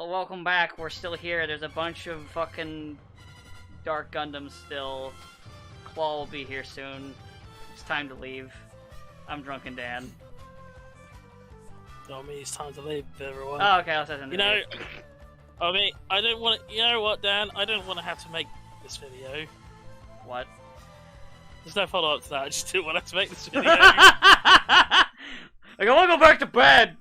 welcome back. We're still here. There's a bunch of fucking Dark Gundams still. Claw will be here soon. It's time to leave. I'm Drunken Dan. No, I mean, it's time to leave, everyone. Oh, okay, I'll set You know, I mean, I don't want to... You know what, Dan? I don't want to have to make this video. What? There's no follow-up to that. I just didn't want to have to make this video. Like, I want to go back to bed!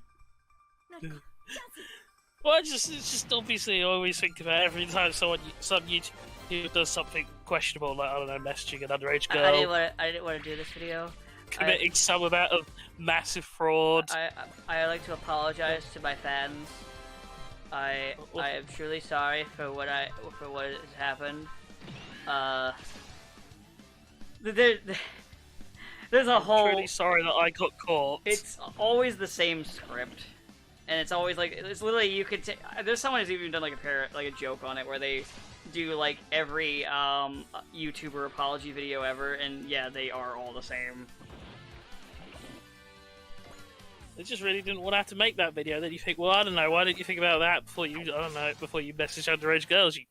Well, it's just obviously I always think about every time some YouTuber does something questionable, like, I don't know, messaging an underage girl. I didn't want to do this video. Committing some amount of massive fraud. I like to apologize to my fans. I am truly sorry for what has happened. There's a whole. I'm truly sorry that I got caught. It's always the same script, and it's always like it's literally you could. There's someone who's even done like a joke on it where they do like every YouTuber apology video ever, and yeah, they are all the same. They just really didn't want to have to make that video. Then you think, well, I don't know, why didn't you think about that before you, before you message underage girls, you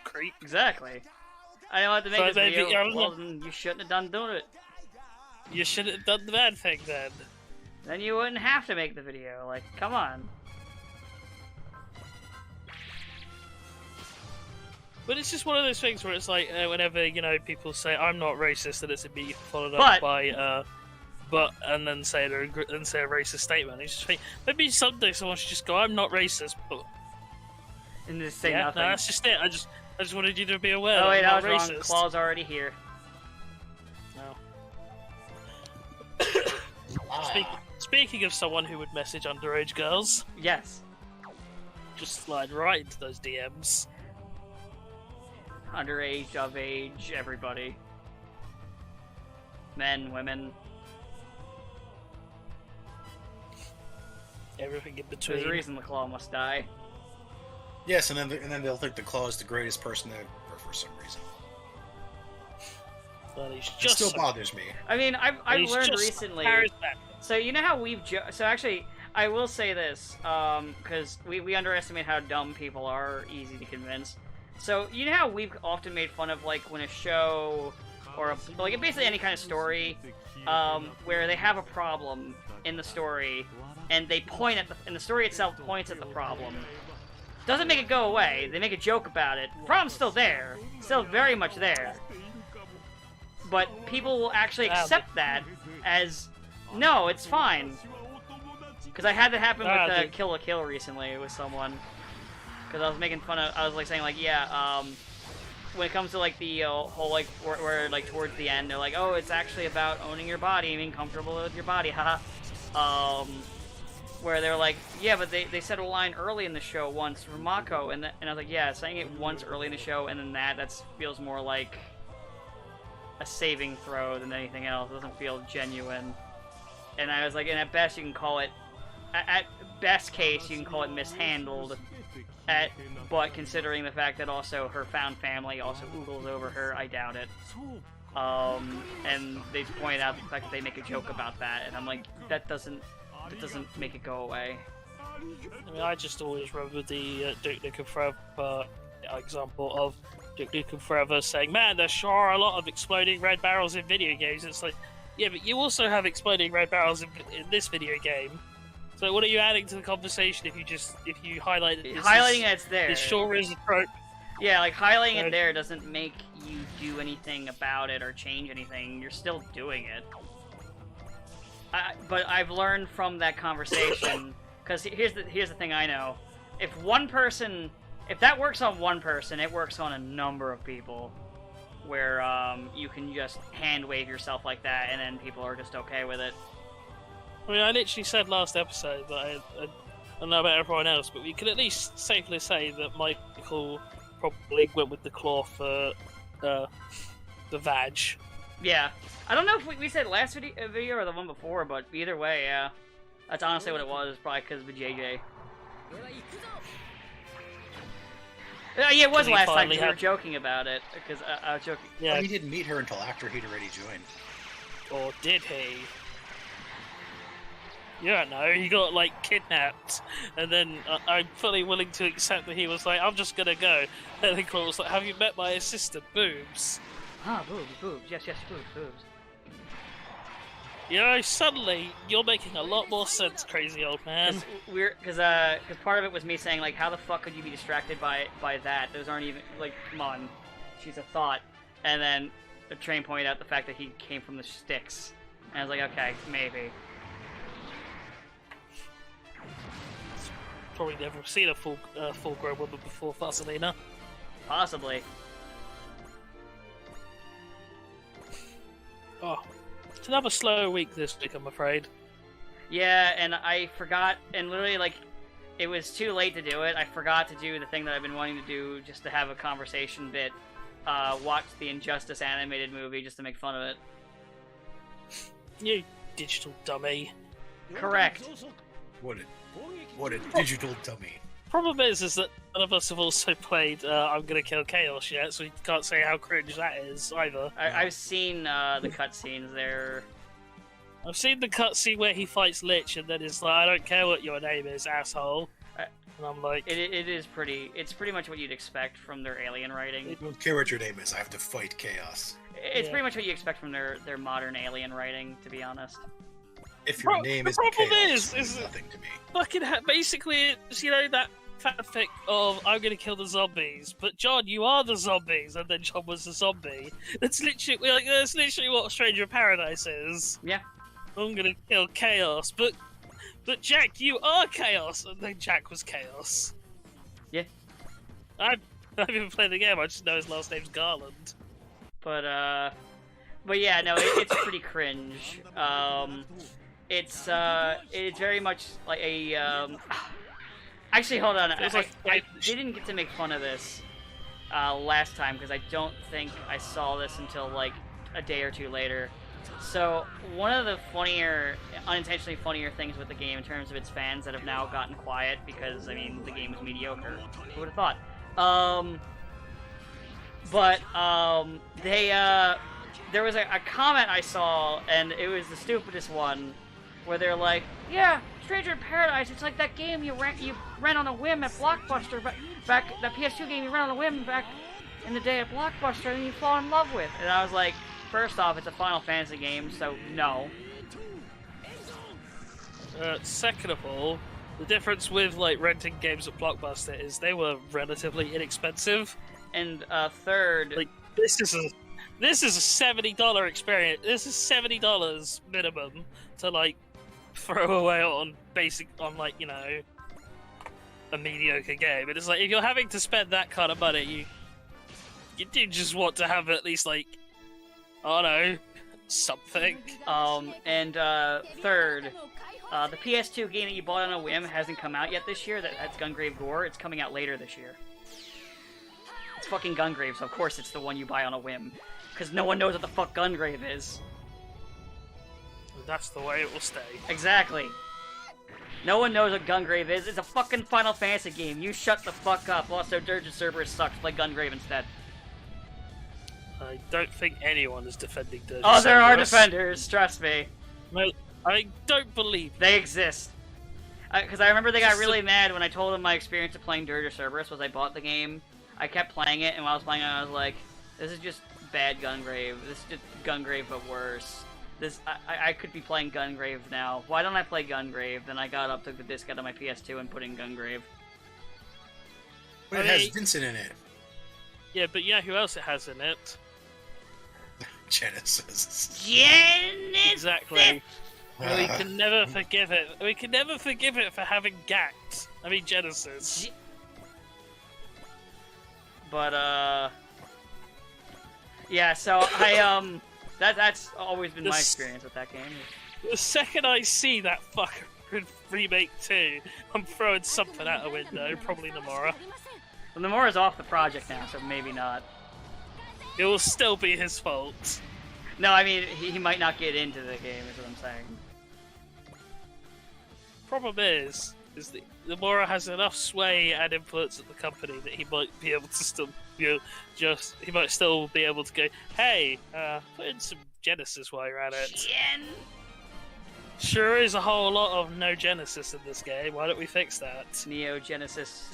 creep. Exactly. I didn't want to make this video. Well, then you shouldn't have done it. You shouldn't have done the bad thing then. Then you wouldn't have to make the video. Like, come on. But it's just one of those things where it's like, whenever, you know, people say, I'm not racist, and it's immediately followed up by, and then say a racist statement. You just think, maybe someday someone should just go, I'm not racist, but... And just say yeah, nothing. No, that's just it. I just wanted you to be aware that I'm not I was racist. wrong. Claw's already here. No. Speaking of someone who would message underage girls... Yes. Just slide right into those DMs. Underage, of age, everybody. Men, women. Everything in between. There's a reason the Claw must die. Yes, and then they'll think the Claw is the greatest person ever for some reason. But he's It just still bothers me. I mean, I've learned recently. So you know how so actually, I will say this, because we underestimate how dumb people are, easy to convince. So you know how we've often made fun of like when a show or like basically any kind of story, where they have a problem in the story, and they point at and the story itself points at the problem. Doesn't make it go away. They make a joke about it. The problem's still there, still very much there. But people will actually accept that as, no, it's fine. Because I had that happen with Kill la Kill recently with someone. Because I was making fun of, I was like saying like, yeah, when it comes to like the whole like, where like towards the end, they're like, oh, it's actually about owning your body, being comfortable with your body, haha. Where they're like, yeah, but they said a line early in the show once from Mako, and I was like, yeah, saying it once early in the show, and then that feels more like a saving throw than anything else. It doesn't feel genuine. And I was like, and at best you can call it, at best case you can call it mishandled. But considering the fact that also her found family also oogles over her, I doubt it. And they point out the fact that they make a joke about that, and I'm like, that doesn't make it go away. I mean, I just always remember the Duke Nukem Forever example of Duke Nukem Forever saying, man, there sure are a lot of exploding red barrels in video games. It's like, yeah, but you also have exploding red barrels in this video game. So what are you adding to the conversation if you highlight it? Highlighting it's there. It sure is a trope. Yeah, like highlighting it there doesn't make you do anything about it or change anything. You're still doing it. But I've learned from that conversation, because here's the thing I know: if that works on one person, it works on a number of people. Where you can just hand wave yourself like that, and then people are just okay with it. I mean, I literally said last episode that I don't know about everyone else, but we can at least safely say that Michael probably went with the Claw for the vag. Yeah. I don't know if we said last video or the one before, but either way, yeah. That's honestly what it was, probably because of JJ. Yeah, it was last time we were joking about it, because I was joking. Yeah. Well, he didn't meet her until after he'd already joined. Or did he? You don't know. He got like kidnapped, and then I'm fully willing to accept that he was like, "I'm just gonna go." And then Claw was like, "Have you met my assistant, Boobs?" Ah, boobs, boobs. Yes, boobs, boobs. You know, suddenly you're making a lot more sense, crazy old man. Because part of it was me saying like, how the fuck could you be distracted by that? Those aren't even like, come on, she's a thought. And then the train pointed out the fact that he came from the sticks, and I was like, okay, maybe. Probably never seen a full-grown woman before, Fasolina. Possibly. Oh, it's another slow week this week, I'm afraid. Yeah, and I forgot, and literally, like, it was too late to do it. I forgot to do the thing that I've been wanting to do just to have a conversation bit. Watch the Injustice animated movie just to make fun of it. You digital dummy. Correct. What a digital dummy. Problem is that none of us have also played I'm Gonna Kill Chaos yet, so we can't say how cringe that is either. I've seen the cutscenes there. I've seen the cutscene where he fights Lich and then it's like, I don't care what your name is, asshole. And I'm like... It's pretty much what you'd expect from their alien writing. I don't care what your name is, I have to fight chaos. It's pretty much what you expect from their modern alien writing, to be honest. If your name is chaos, it's nothing to me. Fucking basically, it's, you know, that fanfic of I'm gonna kill the zombies, but John, you are the zombies, and then John was the zombie. That's literally what Stranger in Paradise is. Yeah. I'm gonna kill Chaos, but Jack, you are Chaos, and then Jack was Chaos. Yeah. I've even played the game. I just know his last name's Garland. But yeah, no, it's pretty cringe. It's very much like a Actually, hold on. I didn't get to make fun of this last time because I don't think I saw this until like a day or two later. So one of the unintentionally funnier things with the game in terms of its fans that have now gotten quiet because I mean the game is mediocre. Who would have thought? There was a comment I saw, and it was the stupidest one, where they're like, "Yeah, Stranger in Paradise. It's like that game you rent on a whim at Blockbuster, but that PS2 game you rent on a whim back in the day at Blockbuster, and you fall in love with." And I was like, first off, it's a Final Fantasy game, so no. Second of all, the difference with like renting games at Blockbuster is they were relatively inexpensive. And third, like this is a $70 experience. This is $70 minimum to like throw away on like, you know, a mediocre game. And it's like if you're having to spend that kind of money, you do just want to have at least like, I don't know, something. And third, the PS2 game that you bought on a whim hasn't come out yet this year. That's Gungrave Gore. It's coming out later this year. It's fucking Gungrave, so of course it's the one you buy on a whim. Because no one knows what the fuck Gungrave is. That's the way it will stay. Exactly. No one knows what Gungrave is. It's a fucking Final Fantasy game. You shut the fuck up. Also, Dirge of Cerberus sucks. Play Gungrave instead. I don't think anyone is defending Dirge of Oh, Cerberus. there are defenders. Trust me. No, I don't believe they exist. Because I remember they got really mad when I told them my experience of playing Dirge of Cerberus was I bought the game, I kept playing it, and while I was playing it, I was like, this is just bad Gungrave. This is just Gungrave, but worse. I could be playing Gungrave now. Why don't I play Gungrave? Then I got up, took the disc out of my PS2, and put in Gungrave. But it has Vincent in it. Yeah, but yeah, who else it has in it? Genesis. Exactly. We can never forgive it. We can never forgive it for having gacked. I mean, Genesis. But, yeah, so I, that's always been my experience with that game. The second I see that fucker in Remake 2, I'm throwing something out a window, probably Nomura. Well, Nomura's off the project now, so maybe not. It will still be his fault. No, I mean, he might not get into the game, is what I'm saying. Problem is that Nomura has enough sway and influence at the company that he might be able to still, he might still be able to go, hey, put in some Genesis while you're at it. Sure is a whole lot of no Genesis in this game. Why don't we fix that? Neo Genesis.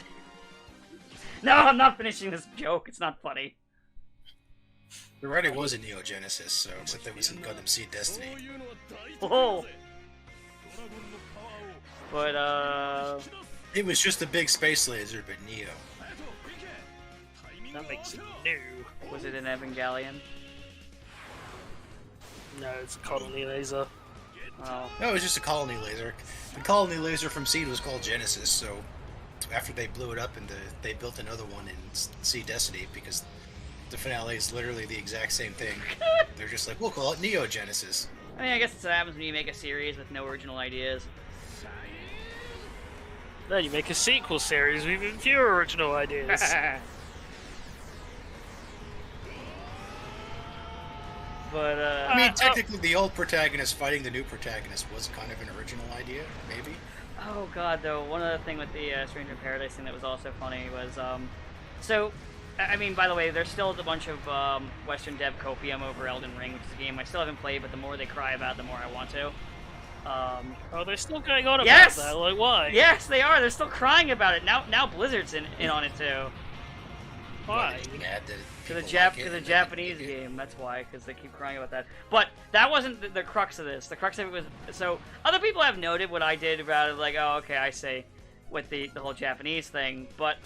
No, I'm not finishing this joke. It's not funny. There already was a Neo Genesis, so except that was in Gundam Seed Destiny. Oh. But It was just a big space laser, but Neo. That makes it new. was it an Evangelion? No, it's a colony laser. Oh. No, it was just a colony laser. The colony laser from Seed was called Genesis, so after they blew it up and they built another one in Seed Destiny because the finale is literally the exact same thing. They're just like, we'll call it Neo Genesis. I mean, I guess that's what happens when you make a series with no original ideas. Then you make a sequel series with even fewer original ideas. But, I mean, technically, the old protagonist fighting the new protagonist was kind of an original idea, maybe. Oh god, though, one other thing with the Stranger in Paradise thing that was also funny was, so, I mean, by the way, there's still a bunch of Western dev copium over Elden Ring, which is a game I still haven't played, but the more they cry about it, the more I want to. Oh, they're still going on about Yes! that, like, why? Yes, they are! They're still crying about it! Now Blizzard's in on it, too. Why? Because the Japanese game, that's why, because they keep crying about that. But that wasn't the crux of this. The crux of it was, so, other people have noted what I did about it, like, oh, okay, I say, with the whole Japanese thing, but,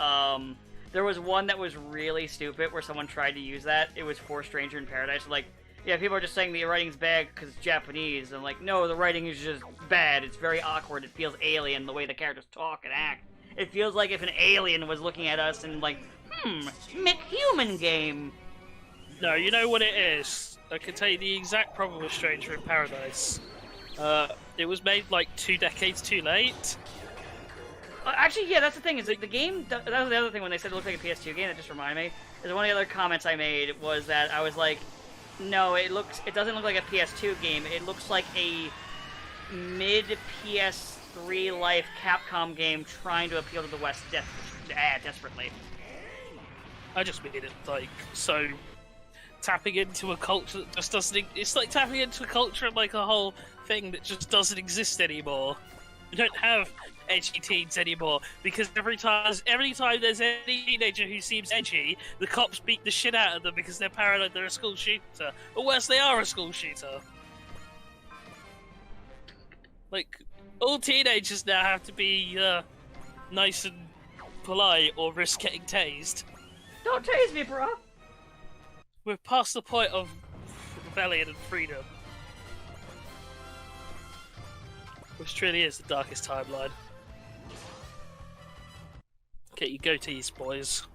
there was one that was really stupid, where someone tried to use that. It was for Stranger in Paradise, like, yeah, people are just saying the writing's bad because it's Japanese, and like, no, the writing is just bad, it's very awkward, it feels alien, the way the characters talk and act. It feels like if an alien was looking at us and like, McHuman game. No, you know what it is? I can tell you the exact problem with Stranger in Paradise. It was made like 2 decades too late. Actually, yeah, that's the thing, is that the game, that was the other thing when they said it looked like a PS2 game, that just reminded me, is one of the other comments I made was that I was like, no, it doesn't look like a PS2 game, it looks like a mid-PS3 life Capcom game trying to appeal to the West desperately. I just made it like, so tapping into a culture that just doesn't, it's like tapping into a culture and like a whole thing that just doesn't exist anymore. We don't have edgy teens anymore, because every time there's any teenager who seems edgy, the cops beat the shit out of them because they're paranoid they're a school shooter. Or worse, they are a school shooter. Like, all teenagers now have to be nice and polite or risk getting tased. Don't tase me, bro! We're past the point of rebellion and freedom. Which truly is the darkest timeline. Get your goatees, boys.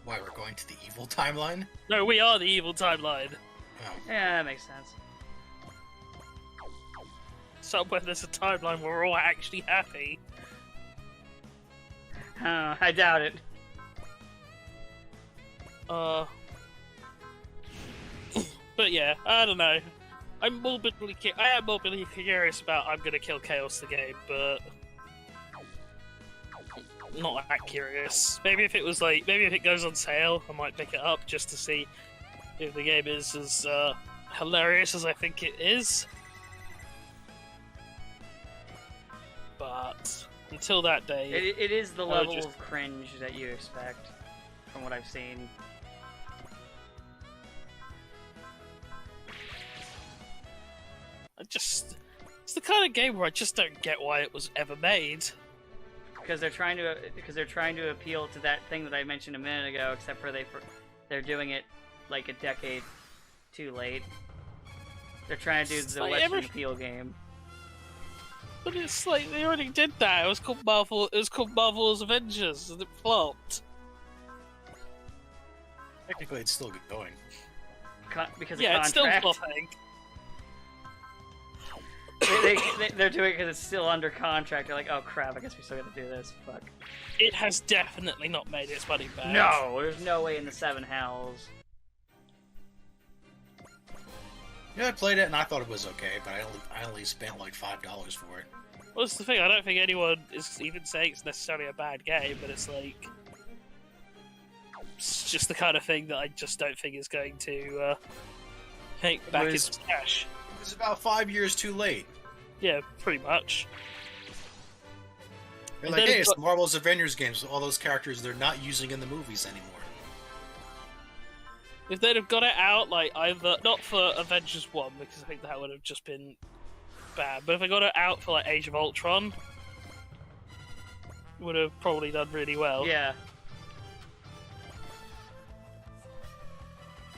Why, we're going to the evil timeline? No, we are the evil timeline. Oh. Yeah, that makes sense. Somewhere there's a timeline where we're all actually happy. I doubt it. But yeah, I don't know. I am morbidly curious about I'm Gonna Kill Chaos the game, but not that curious. Maybe if it goes on sale, I might pick it up just to see if the game is as hilarious as I think it is. But until that day, it is the level of cringe that you expect, from what I've seen. it's the kind of game where I just don't get why it was ever made. Because they're trying to appeal to that thing that I mentioned a minute ago, except for they're doing it like a decade too late. They're trying to do the Western appeal game. But it's like they already did that. It was called Marvel's Avengers, and it flopped. Technically, it's still going. Because yeah, of it's still contract. flopping. They're doing it because it's still under contract. They're like, oh crap, I guess we still gotta do this. Fuck. It has definitely not made its money back. No, there's no way in the 7 hells. Yeah, I played it and I thought it was okay, but I only spent like $5 for it. Well, that's the thing. I don't think anyone is even saying it's necessarily a bad game, but it's like it's just the kind of thing that I just don't think is going to take back its cash. It's about 5 years too late. Yeah, pretty much. They're like, hey, it's the Marvel's Avengers games. All those characters they're not using in the movies anymore. If they'd have got it out, like, either... Not for Avengers 1, because I think that would have just been bad. But if they got it out for, like, Age of Ultron, would have probably done really well. Yeah.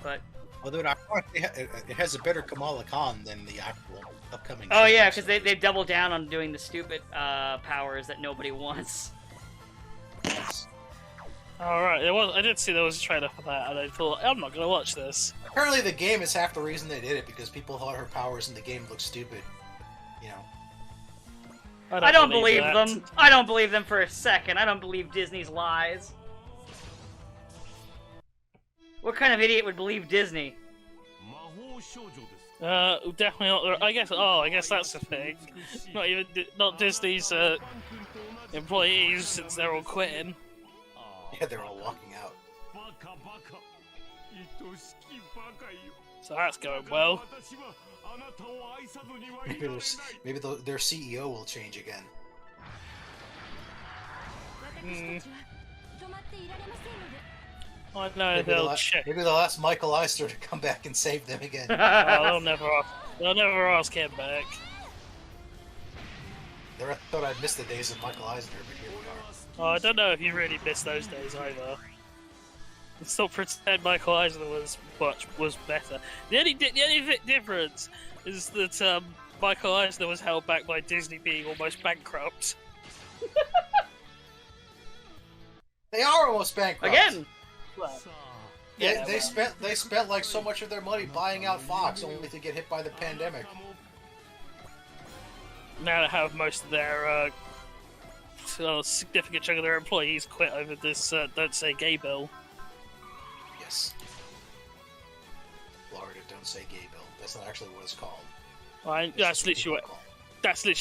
But... Although it has a better Kamala Khan than the actual upcoming. Oh yeah, because they double down on doing the stupid powers that nobody wants. Yes. Alright, I did see there was a trailer for that, and I thought, I'm not going to watch this. Apparently the game is half the reason they did it, because people thought her powers in the game looked stupid. You know. I don't believe them. I don't believe them for a second. I don't believe Disney's lies. What kind of idiot would believe Disney? Definitely not. I guess that's the thing. Not Disney's employees, since they're all quitting. Yeah, they're all walking out. So that's going well. Maybe their CEO will change again. I know they'll check. Maybe they'll ask Michael Eisner to come back and save them again. They'll never ask him back. I thought I'd missed the days of Michael Eisner, but here we are. Oh, I don't know if you really missed those days either. Still pretend Michael Eisner was better. The only difference is that Michael Eisner was held back by Disney being almost bankrupt. They are almost bankrupt Again. Well, they spent like so much of their money buying out Fox, only to get hit by the pandemic. Now they have most of their significant chunk of their employees quit over this Don't Say Gay bill. Yes. Florida Don't Say Gay bill. That's not actually what it's called. That's literally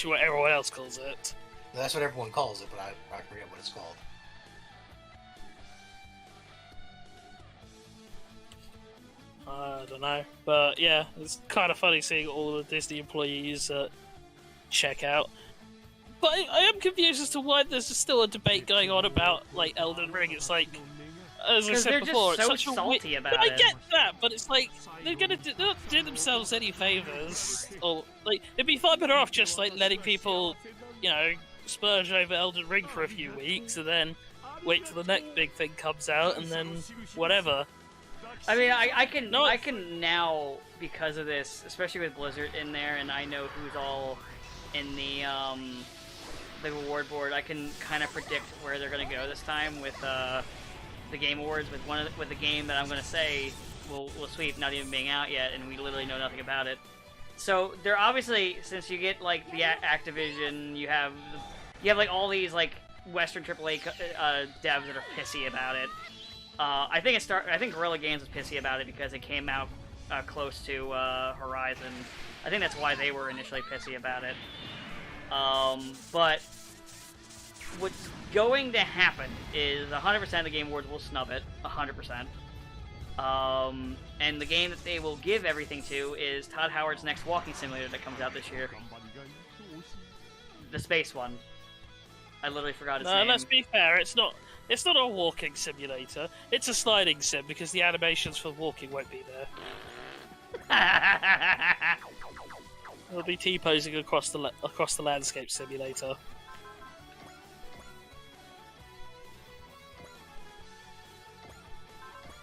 what everyone else calls it. That's what everyone calls it, but I forget what it's called. I don't know, but yeah, it's kind of funny seeing all the Disney employees check out. But I am confused as to why there's still a debate going on about like Elden Ring. It's like, as I said before, just so it's such salty a about it. I get that, but it's like they're not do themselves any favors, or like it'd be far better off just like letting people, you know, splurge over Elden Ring for a few weeks and then wait till the next big thing comes out and then whatever. I mean, I can now, because of this, especially with Blizzard in there, and I know who's all in the reward board. I can kind of predict where they're gonna go this time with the Game Awards, with the game that I'm gonna say will sweep, not even being out yet, and we literally know nothing about it. So they're obviously, since you get like the Activision, you have like all these like Western AAA devs that are pissy about it. I think Guerrilla Games was pissy about it because it came out close to Horizon. I think that's why they were initially pissy about it. But what's going to happen is 100% of the Game Awards will snub it, 100%. And the game that they will give everything to is Todd Howard's next walking simulator that comes out this year. The space one. I literally forgot its name. Let's be fair, it's not a walking simulator. It's a sliding sim because the animations for walking won't be there. It'll be T-posing across the landscape simulator.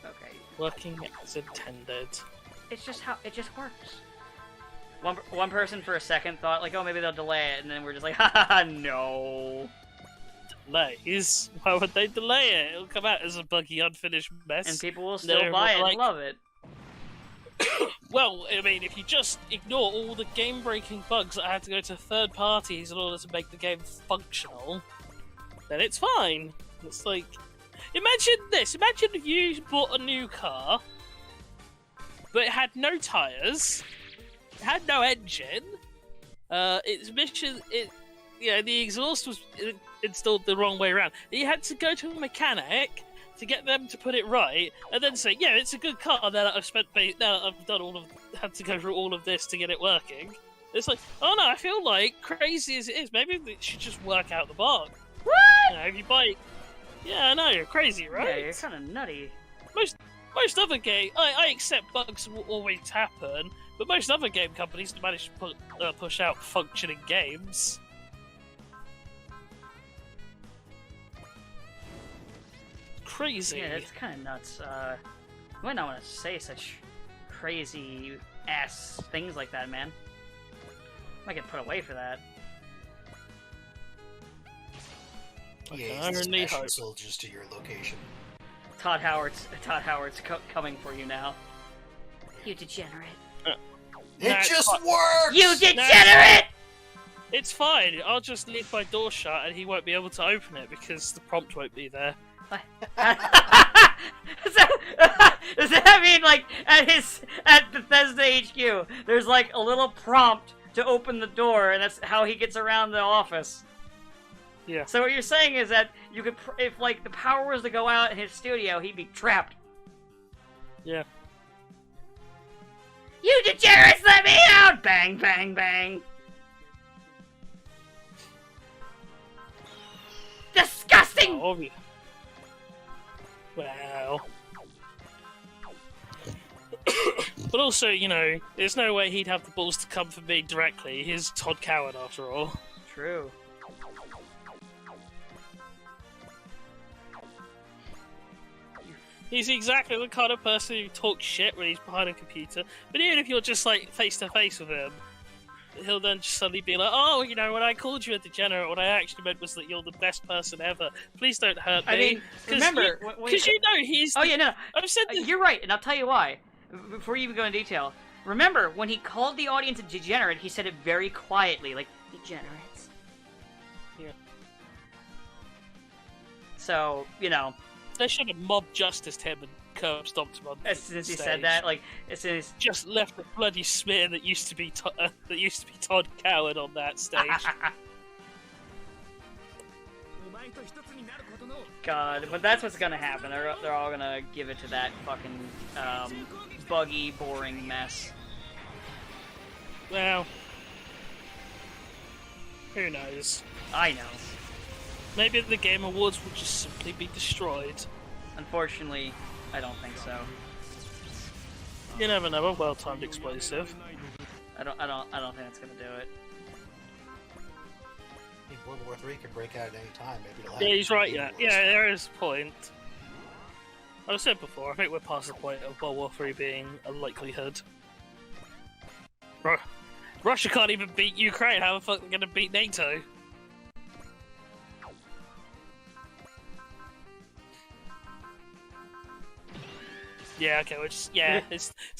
Okay. Working as intended. It's just how it just works. One person for a second thought like, oh, maybe they'll delay it, and then we're just like, haha, no. Delays? Why would they delay it? It'll come out as a buggy, unfinished mess. And people will still buy it and love it. Well, I mean, if you just ignore all the game-breaking bugs that had to go to third parties in order to make the game functional, then it's fine. It's like, imagine this. Imagine if you bought a new car, but it had no tyres, it had no engine, the exhaust was installed the wrong way around. You had to go to a mechanic to get them to put it right, and then say, yeah, it's a good car, now that I've had to go through all of this to get it working. It's like, oh no, I feel like, crazy as it is, maybe it should just work out the bug. What? You know, if you buy... Yeah, I know, you're crazy, right? Yeah, you're kind of nutty. Most other game... I accept bugs will always happen, but most other game companies manage to push out functioning games. Crazy. Yeah, that's kind of nuts. I might not want to say such crazy-ass things like that, man. Might get put away for that. Yeah, he's special soldiers to your location. Todd Howard's coming for you now. You degenerate. It just works! You degenerate! It's fine. I'll just leave my door shut and he won't be able to open it because the prompt won't be there. Does that mean, like, at Bethesda HQ, there's like a little prompt to open the door, and that's how he gets around the office? Yeah. So what you're saying is that you could, if like the power was to go out in his studio, he'd be trapped. Yeah. You degenerates, let me out! Bang, bang, bang. Disgusting! Oh, well. But also, you know, there's no way he'd have the balls to come for me directly. He's Todd Coward, after all. True. He's exactly the kind of person who talks shit when he's behind a computer. But even if you're just, like, face-to-face with him, he'll then just suddenly be like, oh, you know, when I called you a degenerate, what I actually meant was that you're the best person ever. Please don't hurt me. I mean, remember... Because you know he's... Oh, yeah, no. I've said this... You're right, and I'll tell you why. Before you even go into detail. Remember, when he called the audience a degenerate, he said it very quietly, like, degenerates. Yeah. So, you know... They should have mob justiced him and curb stomped him on as soon as he stage. said that, like, as soon as... Just left the bloody smear that used to be Todd Coward on that stage. God, but that's what's gonna happen. They're all gonna give it to that fucking buggy, boring mess. Well, who knows? I know. Maybe the Game Awards will just simply be destroyed. Unfortunately, I don't think so. You never know. A well-timed explosive. I don't think that's gonna do it. I think World War III could break out at any time. Maybe it'll Yeah, he's right. Yeah, there is a point. I said before. I think we're past the point of World War III being a likelihood. Russia can't even beat Ukraine. How the fuck are they gonna beat NATO? Yeah, okay, it's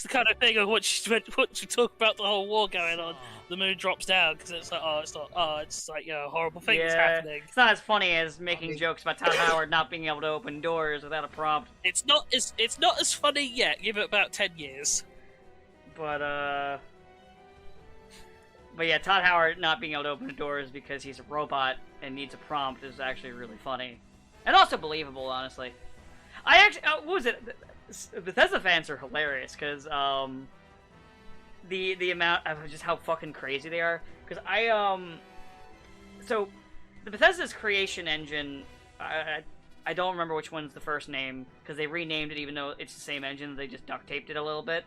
the kind of thing of once you talk about the whole war going on, the mood drops down because it's like, it's like, you know, horrible things happening. It's not as funny as making jokes about Todd Howard not being able to open doors without a prompt. It's not as funny yet. Give it about 10 years. But yeah, Todd Howard not being able to open doors because he's a robot and needs a prompt is actually really funny, and also believable, honestly. I actually, what was it? Bethesda fans are hilarious because the amount of just how fucking crazy they are. Because so the Bethesda's creation engine, I don't remember which one's the first name because they renamed it even though it's the same engine. They just duct taped it a little bit.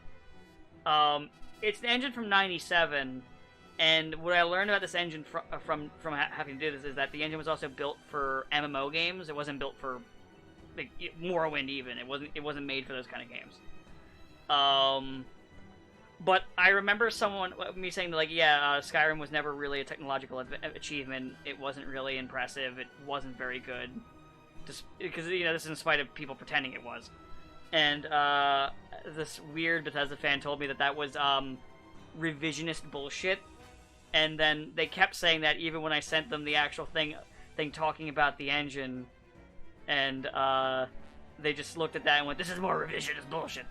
It's an engine from '97, and what I learned about this engine from having to do this is that the engine was also built for MMO games. It wasn't built for like Morrowind even. It wasn't made for those kind of games. But I remember me saying like, yeah, Skyrim was never really a technological achievement. It wasn't really impressive. It wasn't very good. Just because, you know, this is in spite of people pretending it was. And this weird Bethesda fan told me that was revisionist bullshit. And then they kept saying that even when I sent them the actual thing talking about the engine. And they just looked at that and went, this is more revisionist bullshit.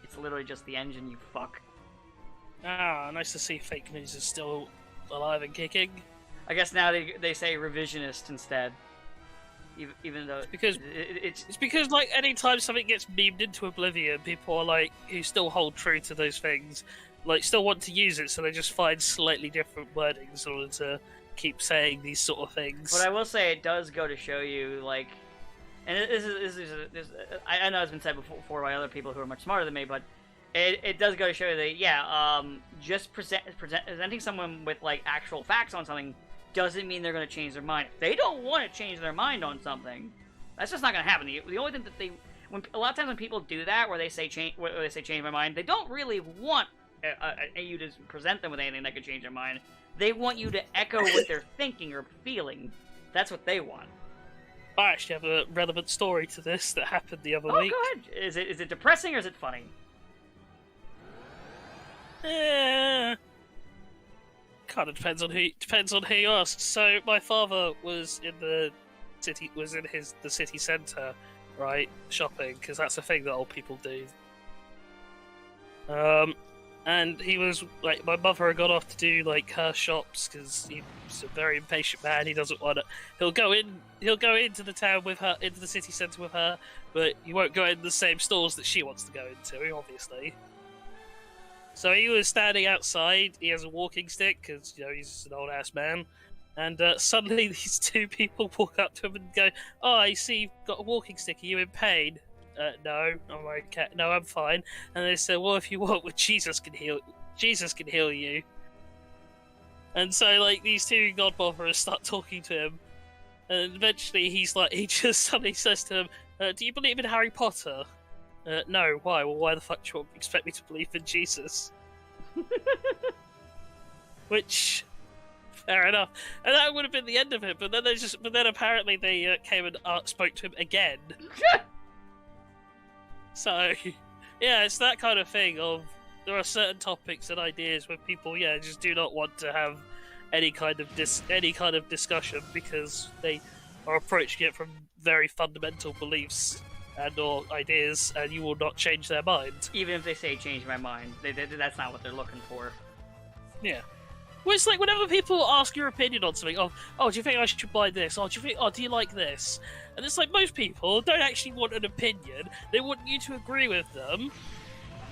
It's literally just the engine, you fuck. Ah, nice to see fake news is still alive and kicking. I guess now they say revisionist instead. even though it's because like anytime something gets memed into oblivion, people are like who still hold true to those things, like still want to use it, so they just find slightly different wordings in order to keep saying these sort of things. But I will say it does go to show you, like, and I know it's been said before by other people who are much smarter than me, but it does go to show you that just presenting someone with like actual facts on something doesn't mean they're going to change their mind. If they don't want to change their mind on something, that's just not going to happen. The only thing that a lot of times when people do that, where they say change my mind, they don't really want you to present them with anything that could change their mind. They want you to echo what they're thinking or feeling. That's what they want. I actually have a relevant story to this that happened the other week. Oh, go ahead. Is it depressing or is it funny? Kind of depends on who you ask. So my father was in the city centre, right, shopping, because that's a thing that old people do. And he was like, my mother had gone off to do like her shops because he's a very impatient man. He doesn't want to. He'll go into the town with her, into the city centre with her, but he won't go in the same stores that she wants to go into, obviously. So he was standing outside. He has a walking stick because he's an old ass man. And suddenly these two people walk up to him and go, "Oh, I see you've got a walking stick. Are you in pain?" No, I'm okay. No, I'm fine. And they said, "Well, if you want, Jesus can heal you." And so, like, these two godmotherers start talking to him, and eventually he just suddenly says to him, "Do you believe in Harry Potter?" No. Why? Well, why the fuck do you expect me to believe in Jesus? Which, fair enough. And that would have been the end of it. But then apparently they came and spoke to him again. So, yeah, it's that kind of thing of there are certain topics and ideas where people, just do not want to have any kind of discussion because they are approaching it from very fundamental beliefs and or ideas, and you will not change their mind. Even if they say change my mind, that's not what they're looking for. Yeah. Well, it's like whenever people ask your opinion on something, oh, do you think I should buy this? Do you like this? And it's like most people don't actually want an opinion. They want you to agree with them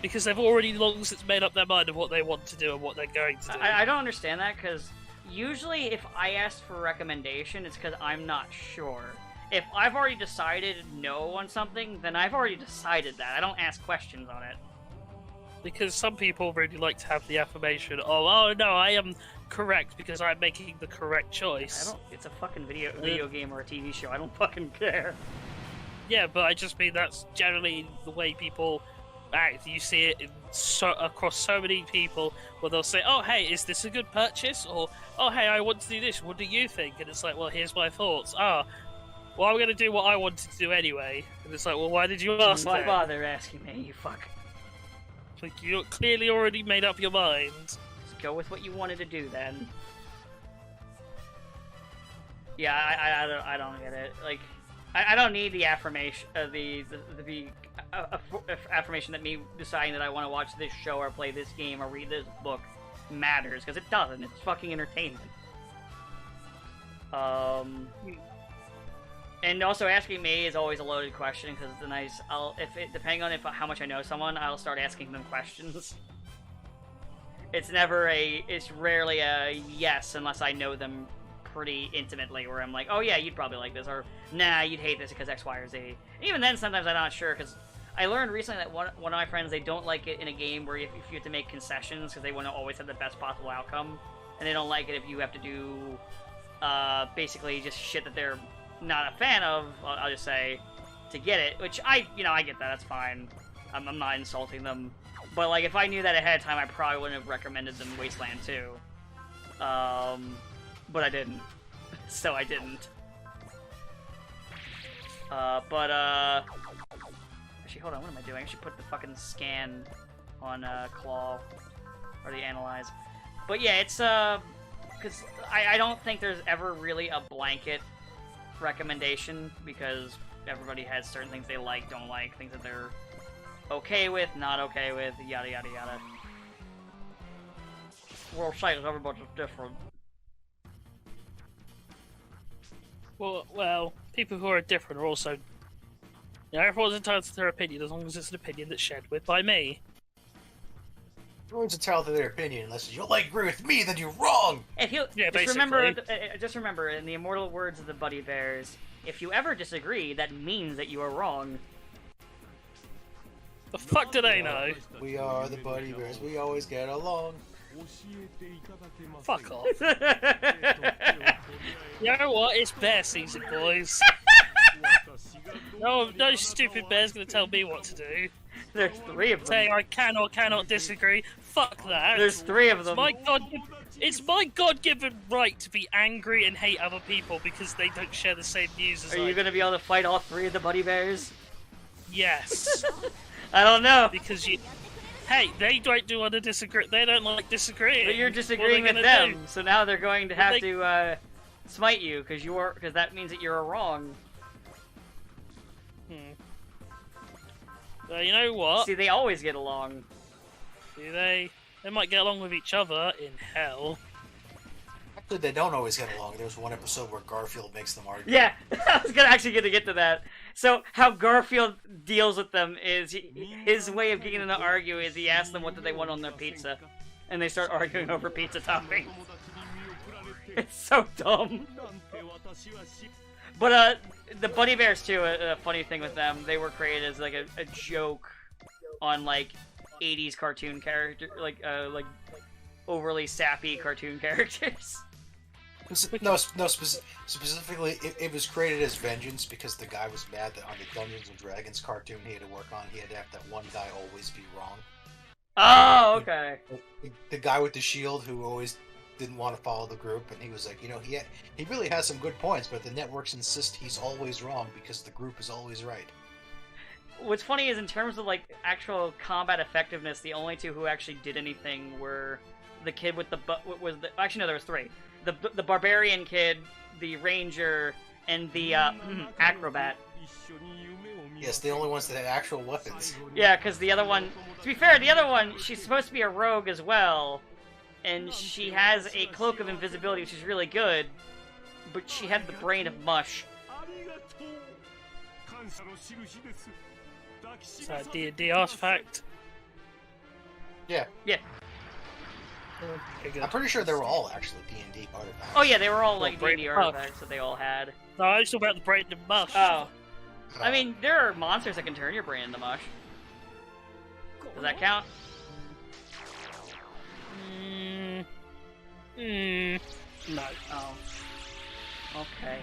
because they've already long since made up their mind of what they want to do and what they're going to do. I don't understand that because usually if I ask for a recommendation, it's because I'm not sure. If I've already decided no on something, then I've already decided that. I don't ask questions on it. Because some people really like to have the affirmation of, oh no, I am correct because I'm making the correct choice. It's a fucking video game or a TV show. I don't fucking care. Yeah, but I just mean that's generally the way people act. You see it across so many people where they'll say, oh hey, is this a good purchase? Or, oh hey, I want to do this. What do you think? And it's like, well, here's my thoughts. Well, I'm going to do what I wanted to do anyway. And it's like, well, why did you ask Why bother asking me, you fuck? It's like, you clearly already made up your mind. Just go with what you wanted to do, then. Yeah, I don't get it. Like, I don't need the affirmation, the affirmation that me deciding that I want to watch this show or play this game or read this book matters, because it doesn't. It's fucking entertainment. And also asking me is always a loaded question because it's a nice. Depending on how much I know someone, I'll start asking them questions. It's rarely a yes unless I know them pretty intimately, where I'm like, oh yeah, you'd probably like this, or nah, you'd hate this because X, Y, or Z. Even then, sometimes I'm not sure because I learned recently that one of my friends, they don't like it in a game where if you have to make concessions because they want to always have the best possible outcome, and they don't like it if you have to do basically just shit that they're not a fan of, I'll just say, to get it, which I get that, that's fine. I'm not insulting them. But, like, if I knew that ahead of time, I probably wouldn't have recommended them Wasteland 2. But I didn't. So I didn't. Actually, hold on, what am I doing? I should put the fucking scan on, Claw. Or the Analyze. But yeah, it's, because I don't think there's ever really a blanket recommendation, because everybody has certain things they like, don't like, things that they're okay with, not okay with, yada yada yada. World size, everybody's different. Well, people who are different are also... You know, everyone's entitled to their opinion as long as it's an opinion that's shared with by me. Everyone's entitled to their opinion unless you agree with me, then you're wrong! If you, Yeah, just remember, in the immortal words of the Buddy Bears, if you ever disagree, that means that you are wrong. The fuck do they know? We are the Buddy Bears, we always get along. Fuck off. You know what? It's bear season, boys. No stupid bear's gonna tell me what to do. There's 3 of them. Saying I can or cannot disagree. Fuck that. There's 3 of them. It's my God-given right to be angry and hate other people because they don't share the same views as I do. Are you gonna be able to fight all 3 of the Buddy Bears? Yes. I don't know. Because hey, they don't want to disagree. They don't like disagreeing. But you're disagreeing with them, so now they're going to have to smite you because that means that you're wrong. You know what? See, they always get along. Do they? They might get along with each other in hell. Actually, they don't always get along. There's one episode where Garfield makes them argue. Yeah, I was actually going to get to that. So, how Garfield deals with them is his way of getting them to argue is he asks them what do they want on their pizza, and they start arguing over pizza toppings. It's so dumb. But the Buddy Bears too. A funny thing with them, they were created as like a joke on like 80s cartoon character, like overly sappy cartoon characters. No, specifically, it was created as vengeance because the guy was mad that on the Dungeons and Dragons cartoon he had to work on, he had to have that one guy always be wrong. Oh, okay. The guy with the shield who always didn't want to follow the group, and he was like, he really has some good points, but the networks insist he's always wrong because the group is always right. What's funny is in terms of like actual combat effectiveness, the only 2 who actually did anything were the kid with actually no, there was 3. The barbarian kid, the ranger, and the acrobat. Yes, the only ones that had actual weapons. Yeah, because the other one, to be fair, the other one, she's supposed to be a rogue as well, and she has a cloak of invisibility, which is really good, but she had the brain of mush. Is that D&D artifact? Yeah. Yeah. Okay, I'm pretty sure they were all actually D&D artifacts. Oh yeah, they were all like brain D&D of artifacts that they all had. No, I was talking about the brain of mush. Oh. I mean, there are monsters that can turn your brain into mush. Does that count? No. Oh. Okay.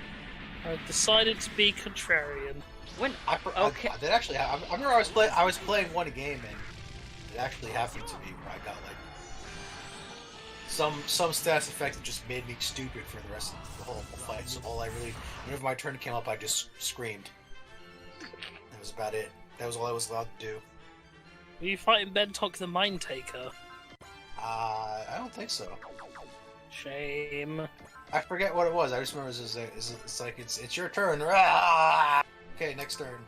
I've decided to be contrarian. When? Okay. That actually, I remember I was playing one game and it actually happened to me where I got like some stats effect that just made me stupid for the rest of the whole fight. So whenever my turn came up, I just screamed. That was about it. That was all I was allowed to do. Were you fighting Bentok the Mind Taker? I don't think so. Shame. I forget what it was. I just remember it's like it's your turn. Ah! Okay, next turn.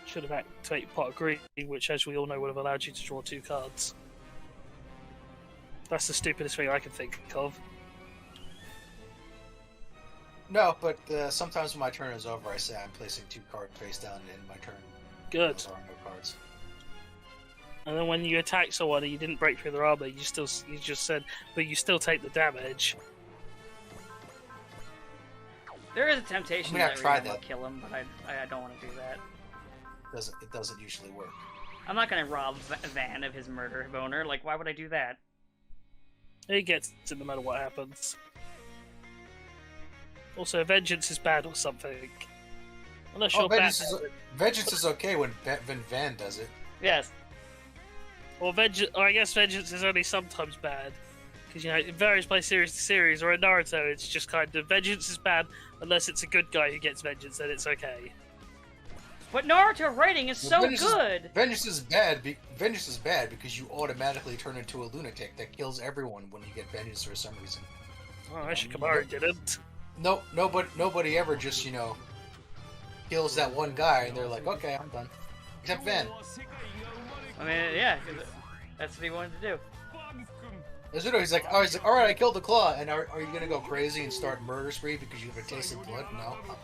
Should have activated Pot of Greed, which, as we all know, would have allowed you to draw 2 cards. That's the stupidest thing I can think of. No, but sometimes when my turn is over, I say I'm placing 2 cards face down in my turn. Good. Those are no cards. And then when you attack someone and you didn't break through their armor, you just said, but you still take the damage. There is a temptation I mean, that I've tried to that. kill him, but I don't want to do that. It doesn't usually work. I'm not going to rob Van of his murder boner. Like, why would I do that? He gets it no matter what happens. Also, vengeance is bad or something. Unless you're vengeance is okay when Van does it. Yes. Or I guess vengeance is only sometimes bad. Because, it varies by series to series, or in Naruto, it's just kind of, vengeance is bad unless it's a good guy who gets vengeance, then it's okay. But Naruto writing is so good! Vengeance is bad because you automatically turn into a lunatic that kills everyone when you get vengeance for some reason. Oh, Ishikamaru didn't. No, nobody ever just, kills that one guy and they're like, okay, I'm done. Except Van. I mean, yeah, that's what he wanted to do. He's like, oh, all right, I killed the claw, and are you gonna go crazy and start murder spree because you've tasted blood? No, I'm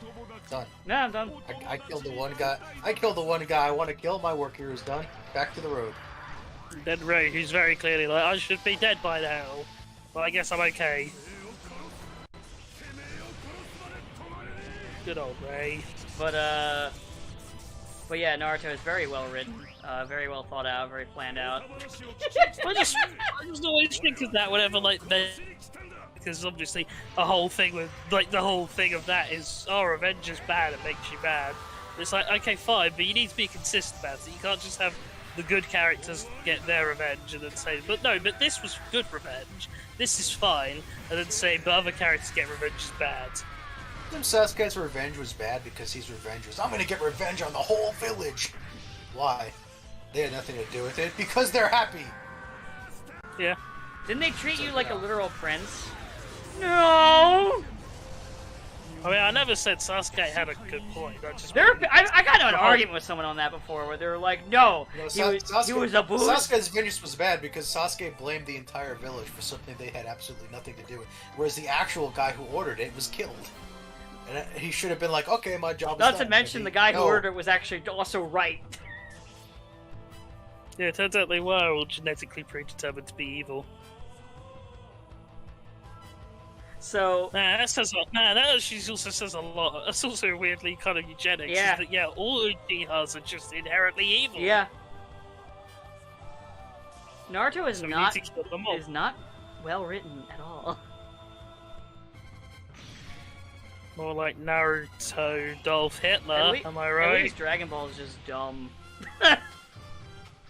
done. No, I'm done. I killed the one guy. I want to kill. My work here is done. Back to the road. Then Ray, who's very clearly like, I should be dead by now. Well, I guess I'm okay. Good old Ray. But yeah, Naruto is very well written, very well thought out, very planned out. I just always think of that whenever, like, because obviously the whole thing with, like, the whole thing of that is, oh, revenge is bad, it makes you bad. It's like, okay, fine, but you need to be consistent about it. You can't just have the good characters get their revenge and then say, but no, but this was good revenge, this is fine, and then say, but other characters get revenge is bad. Sasuke's revenge was bad because his revenge was, I'm gonna get revenge on the whole village. Why? They had nothing to do with it. Because they're happy. Yeah. Didn't they treat you like a literal prince? No! I mean, I never said Sasuke had a good point. I got into an argument with someone on that before, where they were like, "No, he was a boost." Sasuke's vengeance was bad because Sasuke blamed the entire village for something they had absolutely nothing to do with, whereas the actual guy who ordered it was killed, and he should have been like, "Okay, my job is done." Not to mention the guy who ordered it was actually also right. Yeah, it turns out they were all genetically predetermined to be evil. So that actually also says a lot. That's also weirdly kind of eugenics. Yeah. Is that, all Uchihas are just inherently evil. Yeah. Naruto is So not well written at all. More like Naruto, Dolph Hitler. Am I right? At least Dragon Ball is just dumb.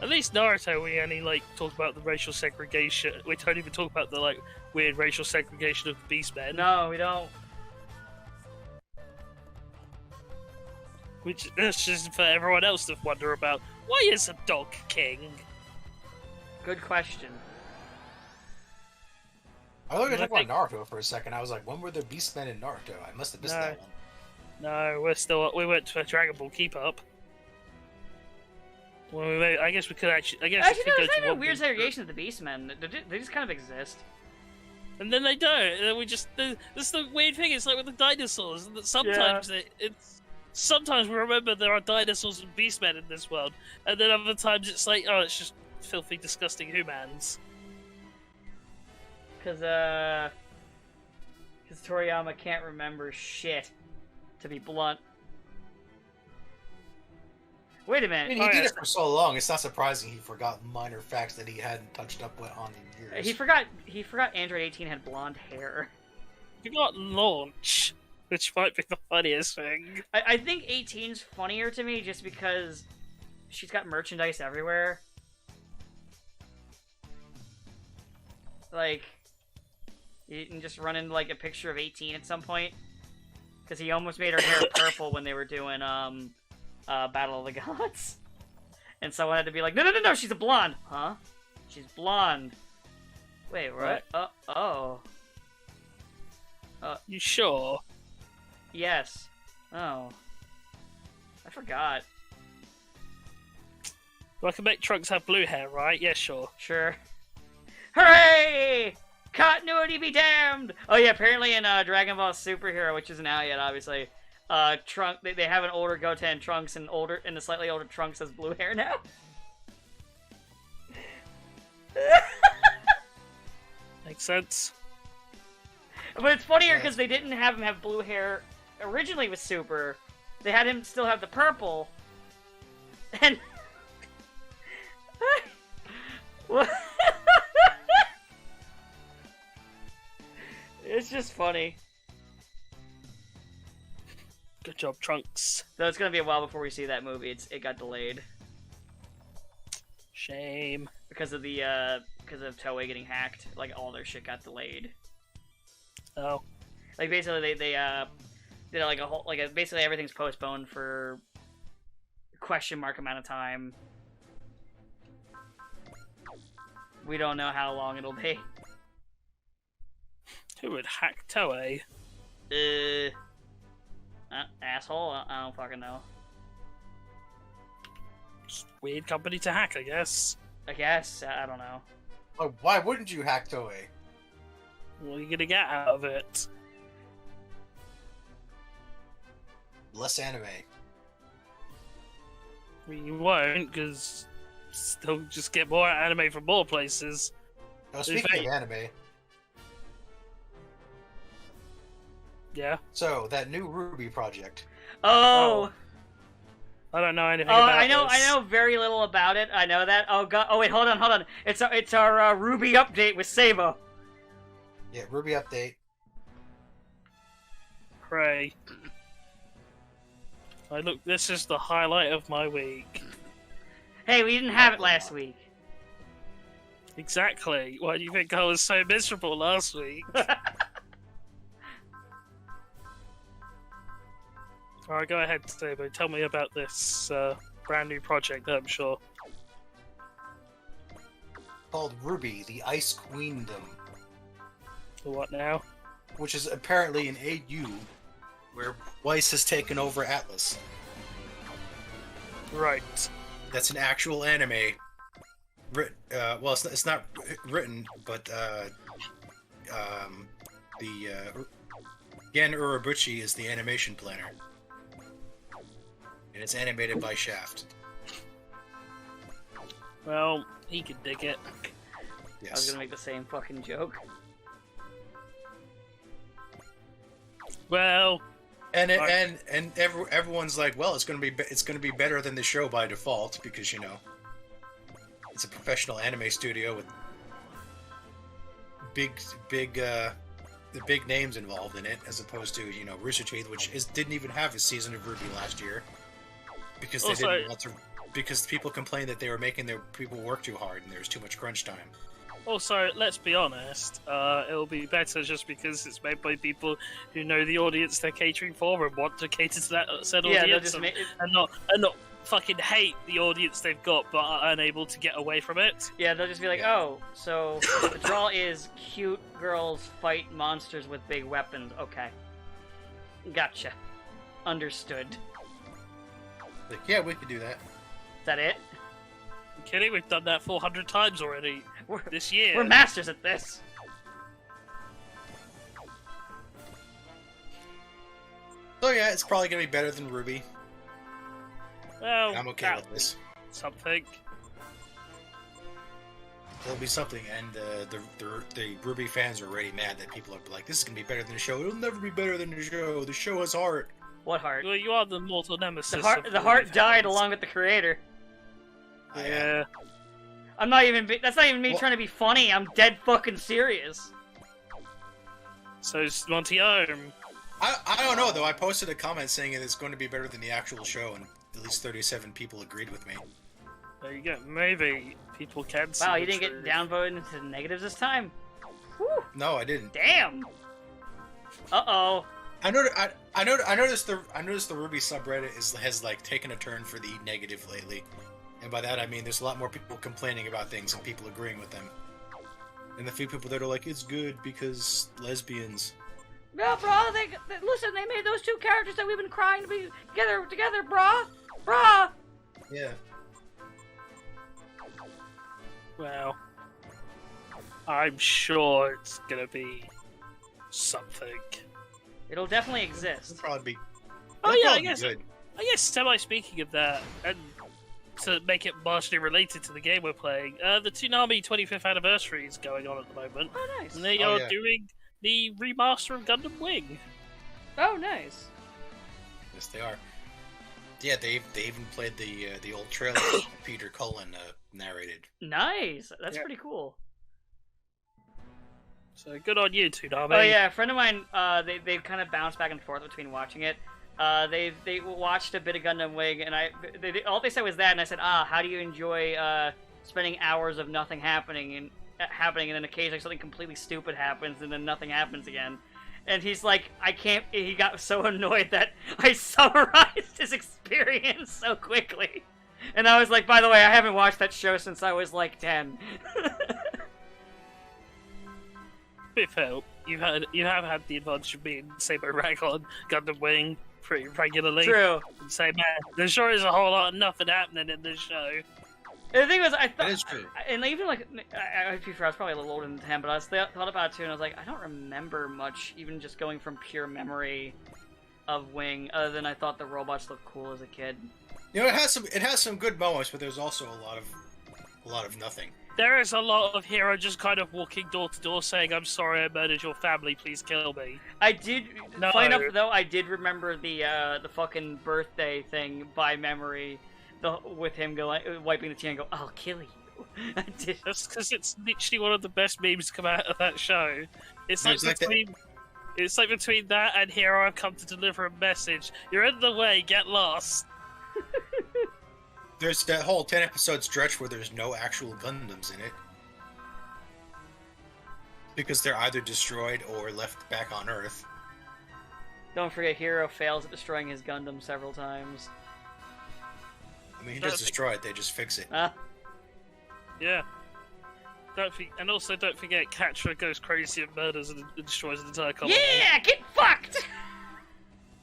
At least Naruto, we only like talk about the racial segregation. We don't even talk about the like weird racial segregation of the Beastmen. No, we don't. Which is just for everyone else to wonder about. Why is a dog king? Good question. I thought we were talking about Naruto for a second. I was like, when were there Beastmen in Naruto? I must have missed that one. No, we went to a Dragon Ball Keep Up. Well, I guess we could actually. Actually, no, it's kind of a weird segregation of the Beastmen. They just kind of exist. And then they don't. And then we just. That's the weird thing. It's like with the dinosaurs. Sometimes sometimes we remember there are dinosaurs and beastmen in this world, and then other times it's like, oh, it's just filthy, disgusting humans. Because Toriyama can't remember shit, to be blunt. Wait a minute. I mean, he did it for so long. It's not surprising he forgot minor facts that he hadn't touched up on in years. He forgot Android 18 had blonde hair. He got Launch, which might be the funniest thing. I think 18's funnier to me just because she's got merchandise everywhere. Like, you can just run into like a picture of 18 at some point. Because he almost made her hair purple when they were doing Battle of the Gods. And someone had to be like, no, she's a blonde. Huh? She's blonde. Wait, what? Oh. You sure? Yes. Oh. I forgot. Well, I can make Trunks have blue hair, right? Yeah, sure. Sure. Hooray! Continuity be damned! Oh yeah, apparently in Dragon Ball Superhero, which isn't out yet, obviously, they have an older Goten Trunks and the slightly older Trunks has blue hair now. Makes sense. But it's funnier because they didn't have him have blue hair originally with Super. They had him still have the purple. And what? It's just funny. Good job, Trunks. So it's gonna be a while before we see that movie. It got delayed. Shame. Because of Toei getting hacked. Like all their shit got delayed. Oh. Like basically they did like a whole basically everything's postponed for question mark amount of time. We don't know how long it'll be. Who would hack Toei? Asshole? I don't fucking know. Just weird company to hack, I guess. I don't know. Why wouldn't you hack Toei? What are you gonna get out of it? Less anime. I mean, you won't, because they'll just get more anime from more places. Oh, speaking of anime, yeah. so that new Ruby project. Oh. I don't know anything about I know. this. I know very little about it. I know that. Oh god. Oh wait, hold on. It's our Ruby update with Sabo. Yeah, Ruby update. Pray. Look, this is the highlight of my week. Hey, we didn't have it last week. Exactly. Why do you think I was so miserable last week? Alright, go ahead, Sabo. Tell me about this brand new project, I'm sure. Called Ruby, the Ice Queendom. What now? Which is apparently an AU where Weiss has taken over Atlas. Right. That's an actual anime. Well, it's not written, but Gen Urobuchi is the animation planner. And it's animated by Shaft. Well, he can dig it. Yes. I was gonna make the same fucking joke. Well, And everyone's like, well, it's gonna be better than the show by default because it's a professional anime studio with the big names involved in it, as opposed to Rooster Teeth, which didn't even have a season of Ruby last year because they didn't want to. Because people complained that they were making their people work too hard and there was too much crunch time. also, let's be honest, it'll be better just because it's made by people who know the audience they're catering for and want to cater to that said audience and not fucking hate the audience they've got but are unable to get away from it. Yeah, they'll just be like, oh, so the draw is cute girls fight monsters with big weapons. Okay. Gotcha. Understood. Like, yeah, we could do that. Is that it? You kidding? We've done that 400 times already this year. We're masters at this. So yeah, it's probably gonna be better than Ruby. Well, I'm okay with this. Something. There'll be something, and the Ruby fans are already mad that people are like, "This is gonna be better than the show. It'll never be better than the show. The show has heart." What heart? Well, you are the mortal nemesis. The heart died along with the creator. Yeah. I'm not even. That's not even me trying to be funny. I'm dead fucking serious. So it's Monty Ohm. I don't know though. I posted a comment saying it's going to be better than the actual show, and at least 37 people agreed with me. There you go. Maybe people can see. Wow, you didn't get downvoted into the negatives this time. Whew. No, I didn't. Damn. Uh-oh. I noticed the Ruby subreddit has like taken a turn for the negative lately, and by that I mean there's a lot more people complaining about things and people agreeing with them, and the few people that are like it's good because lesbians. No, brah. Listen. They made those two characters that we've been crying to be together, brah. Yeah. Well, I'm sure it's gonna be something. It'll definitely exist. It'll probably be. Oh yeah, I guess. Good. I guess. Speaking of that, and to make it partially related to the game we're playing, the Toonami 25th anniversary is going on at the moment. Oh, nice. And they are doing the remaster of Gundam Wing. Oh, nice. Yes, they are. Yeah, they even played the old trailer that Peter Cullen narrated. Nice. That's pretty cool. So good on you, Toonami. Oh yeah, a friend of mine. They kind of bounced back and forth between watching it. They watched a bit of Gundam Wing, and all they said was that, and I said, how do you enjoy spending hours of nothing happening, and then occasionally something completely stupid happens, and then nothing happens again. And he's like, I can't. He got so annoyed that I summarized his experience so quickly, and I was like, by the way, I haven't watched that show since I was like 10. Bit fair, you have had the advantage of being Sabo Rag on Gundam Wing pretty regularly. True. And say, man, there sure is a whole lot of nothing happening in this show. The thing was, I thought, That is true. and even like, I was probably a little older than 10, but I thought about it too, and I was like, I don't remember much, even just going from pure memory of Wing, other than I thought the robots looked cool as a kid. You know, it has some good moments, but there's also a lot of nothing. There is a lot of Hero just kind of walking door to door saying, "I'm sorry I murdered your family, please kill me." I did. No. Funny enough, though, I did remember the fucking birthday thing by memory, with him wiping the tear and go, "I'll kill you." I did. That's because it's literally one of the best memes to come out of that show. It's like it's like between that and Hero, I've come to deliver a message. You're in the way, get lost. There's that whole 10-episode stretch where there's no actual Gundams in it. Because they're either destroyed or left back on Earth. Don't forget, Hero fails at destroying his Gundam several times. I mean, he does destroy it, they just fix it. Yeah. And also don't forget, Catra goes crazy and murders and destroys an entire colony. Yeah, get fucked!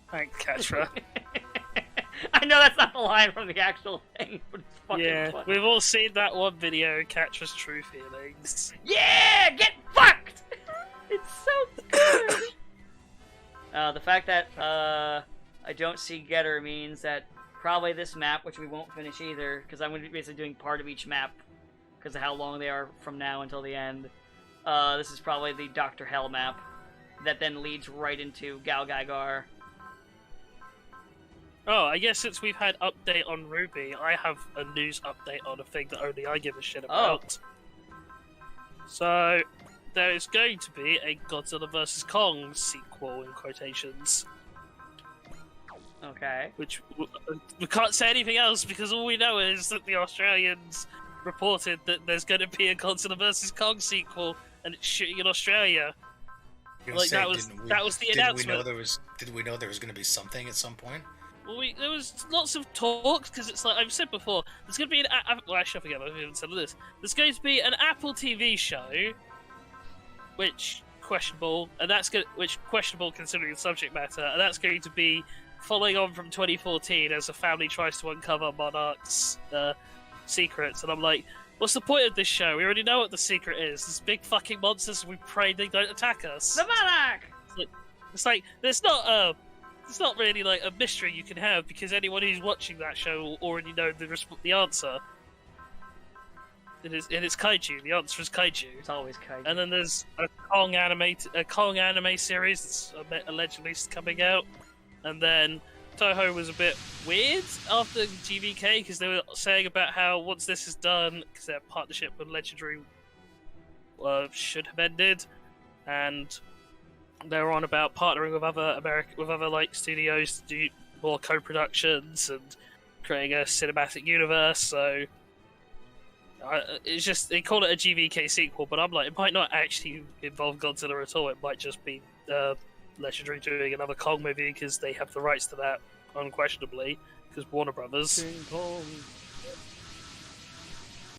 Thanks, Catra. I know that's not the line from the actual thing, but it's fucking funny. We've all seen that one video, Catra's true feelings. Yeah, get fucked! It's so good! The fact that, I don't see Getter means that probably this map, which we won't finish either, because I'm going to be basically doing part of each map, because of how long they are from now until the end. This is probably the Dr. Hell map, that then leads right into Gal Gaigar. Oh, I guess since we've had update on Ruby, I have a news update on a thing that only I give a shit about. So, there is going to be a Godzilla vs. Kong sequel, in quotations. Okay. Which, we can't say anything else because all we know is that the Australians reported that there's going to be a Godzilla vs. Kong sequel and it's shooting in Australia. Like, that was the announcement. Did we know there was going to be something at some point? Well, there was lots of talk because it's like I've said before. There's going to be well, actually, I forget. I haven't said this. There's going to be an Apple TV show, which questionable, questionable considering the subject matter, and that's going to be following on from 2014 as a family tries to uncover Monarch's secrets. And I'm like, what's the point of this show? We already know what the secret is. There's big fucking monsters, and we pray they don't attack us. The Monarch. It's like there's not really like a mystery you can have because anyone who's watching that show will already know the answer. It's kaiju. The answer is kaiju. It's always kaiju. And then there's a Kong anime series that's allegedly coming out. And then Toho was a bit weird after GVK because they were saying about how once this is done, because their partnership with Legendary should have ended, and they were on about partnering with other like studios to do more co-productions and creating a cinematic universe. So it's just they call it a GVK sequel, but I'm like, it might not actually involve Godzilla at all. It might just be Legendary doing another Kong movie because they have the rights to that unquestionably because Warner Brothers.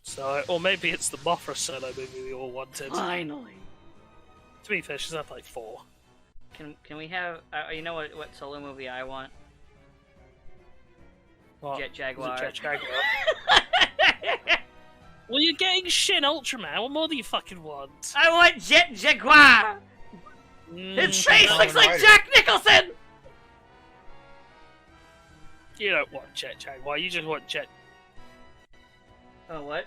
So, or maybe it's the Mothra solo movie we all wanted. Finally. To be fair, she's had like 4. Can we have? You know what solo movie I want? What? Jet Jaguar. Jet Jaguar. Well, you're getting Shin Ultraman. What more do you fucking want? I want Jet Jaguar. His face looks like Jack Nicholson. You don't want Jet Jaguar. You just want Jet. Oh, what?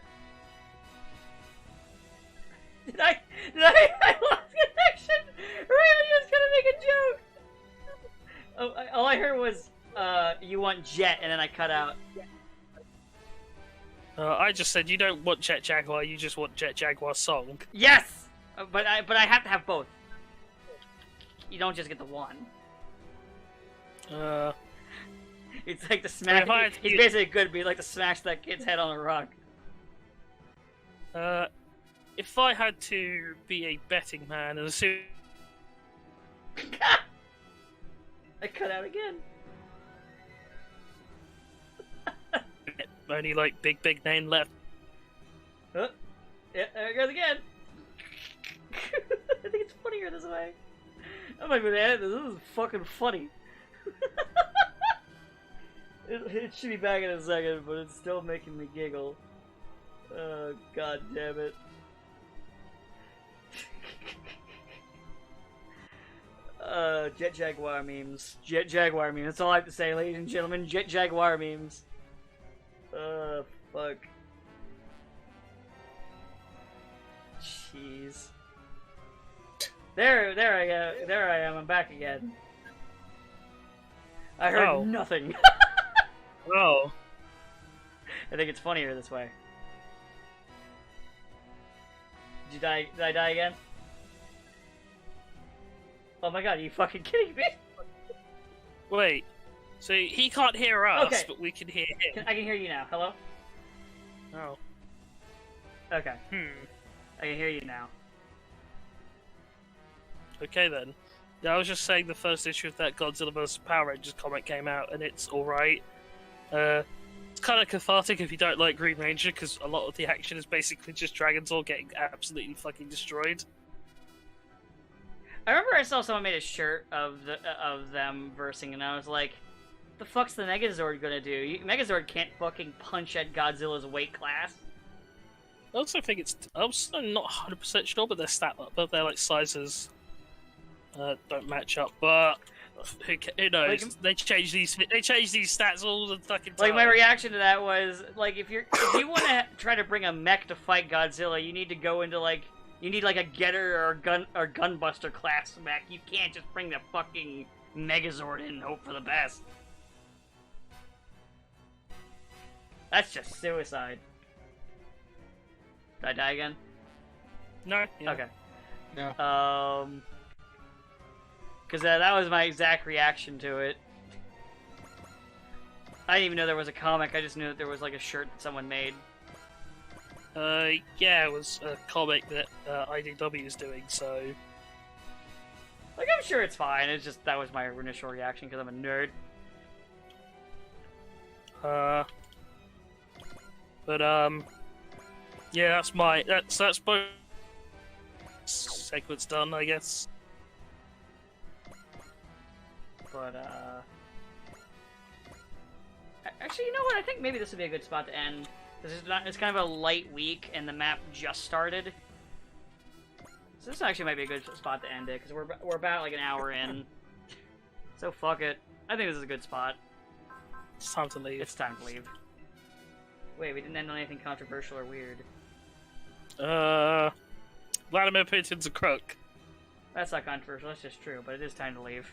Did I lost connection? Raven was gonna make a joke! Oh, all I heard was, you want Jet, and then I cut out. I just said you don't want Jet Jaguar, you just want Jet Jaguar song. Yes! But I have to have both. You don't just get the one. It's like the smash. He's basically good, but he'd like to smash that kid's head on a rock. If I had to be a betting man and assume... I cut out again. Only like big name left. Oh, yeah, there it goes again. I think it's funnier this way. I'm not gonna edit this. This is fucking funny. It should be back in a second, but it's still making me giggle. Oh, god damn it. Jet Jaguar memes. Jet Jaguar memes. That's all I have to say, ladies and gentlemen. Jet Jaguar memes. Fuck. Jeez. There I go. There I am. I'm back again. I heard nothing. Oh. I think it's funnier this way. Did you die? Did I die again? Oh my god, are you fucking kidding me? Wait. So he can't hear us, Okay. but we can hear him. I can hear you now. Hello? Oh. Okay. I can hear you now. Okay then. Yeah, I was just saying the first issue of that Godzilla vs. Power Rangers comic came out, and it's alright. It's kind of cathartic if you don't like Green Ranger, because a lot of the action is basically just Dragonzord getting absolutely fucking destroyed. I remember I saw someone made a shirt of them versing, and I was like, the fuck's the Megazord gonna do? Megazord can't fucking punch at Godzilla's weight class. I also think it's... I'm still not 100% sure, but their like sizes don't match up. But who knows? Like, they change these stats all the fucking time. Like, my reaction to that was, like, if you want to try to bring a mech to fight Godzilla, you need to go into like. You need like a Getter or Gunbuster class mech. You can't just bring the fucking Megazord in and hope for the best. That's just suicide. Did I die again? No. Yeah. Okay. No. Because that was my exact reaction to it. I didn't even know there was a comic. I just knew that there was like a shirt that someone made. Yeah, it was a comic that IDW is doing, so... Like, I'm sure it's fine, it's just, that was my initial reaction, because I'm a nerd. Yeah, that's both segments done, I guess. But, actually, you know what, I think maybe this would be a good spot to end. It's kind of a light week, and the map just started. So this actually might be a good spot to end it, because we're about like an hour in. So fuck it. I think this is a good spot. It's time to leave. It's time to leave. Wait, we didn't end on anything controversial or weird. Vladimir Putin's a crook. That's not controversial, that's just true, but it is time to leave.